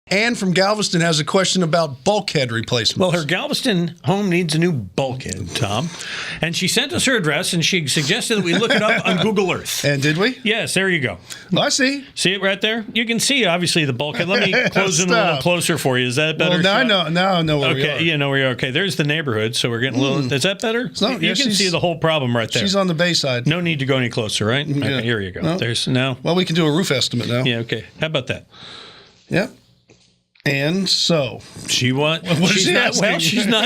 Ann from Galveston has a question about bulkhead replacement. Well, her Galveston home needs a new bulkhead, Tom. And she sent us her address, and she suggested that we look it up on Google Earth. And did we? Yes, there you go. Well, I see. See it right there? You can see, obviously, the bulkhead. Let me close in a little closer for you. Is that better? Well, now I know where we are. Okay, you know where you are. Okay, there's the neighborhood, so we're getting a little... Is that better? No, you can see the whole problem right there. She's on the bay side. No need to go any closer, right? Yeah. Okay, here you go. No. There's now. Well, we can do a roof estimate now. Yeah, okay. How about that? Yep. And so she's not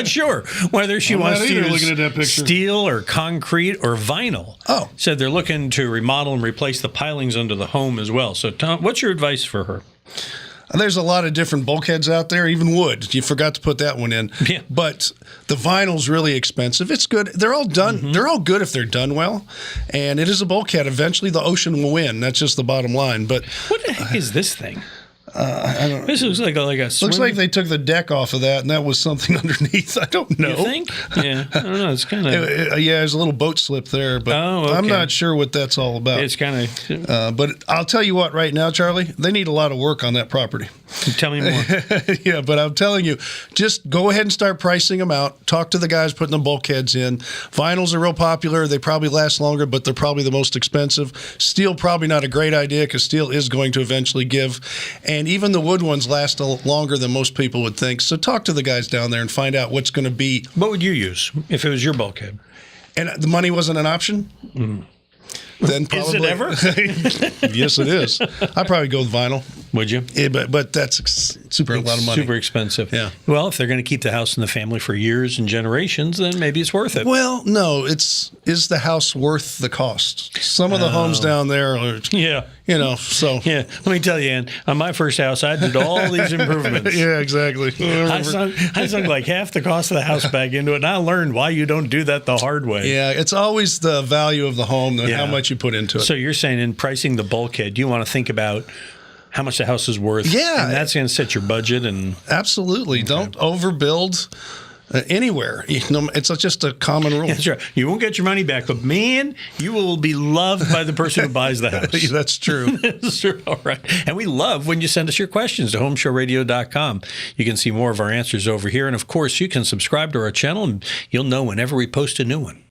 sure whether she wants to use steel or concrete or vinyl. Oh. Said they're looking to remodel and replace the pilings under the home as well. So, Tom, what's your advice for her? There's a lot of different bulkheads out there, even wood. You forgot to put that one in. Yeah. But the vinyl's really expensive. It's good. They're all done. Mm-hmm. They're all good if they're done well. And it is a bulkhead. Eventually, the ocean will win. That's just the bottom line. But what the heck is this thing? I don't know. This looks like a swim. Looks like they took the deck off of that, and that was something underneath. I don't know. You think? Yeah, I don't know. It's kind of there's a little boat slip there, but I'm not sure what that's all about. It's kind of. But I'll tell you what, right now, Charlie, they need a lot of work on that property. Tell me more. Yeah, but I'm telling you, just go ahead and start pricing them out. Talk to the guys putting the bulkheads in. Vinyls are real popular. They probably last longer, but they're probably the most expensive. Steel, probably not a great idea because steel is going to eventually give. And even the wood ones last longer than most people would think. So talk to the guys down there and find out what's going to be. What would you use if it was your bulkhead? And the money wasn't an option? Mm. Then probably. Is it ever? Yes, it is. I'd probably go with vinyl. Would you? Yeah, but that's a lot of money. Super expensive. Yeah. Well, if they're going to keep the house in the family for years and generations, then maybe it's worth it. Well, no. Is the house worth the cost? Some of the homes down there are. Yeah. So. Yeah. Let me tell you, Ann, on my first house, I did all these improvements. Yeah, exactly. I sunk like half the cost of the house back into it, and I learned why you don't do that the hard way. Yeah, it's always the value of the home and how much you put into it. So you're saying in pricing the bulkhead, you want to think about how much the house is worth. Yeah. And that's going to set your budget. And absolutely. Okay. Don't overbuild anywhere. It's just a common rule. That's right. You won't get your money back, but man, you will be loved by the person who buys the house. That's true. That's true. All right. And we love when you send us your questions to HomeShowRadio.com. You can see more of our answers over here. And of course, you can subscribe to our channel and you'll know whenever we post a new one.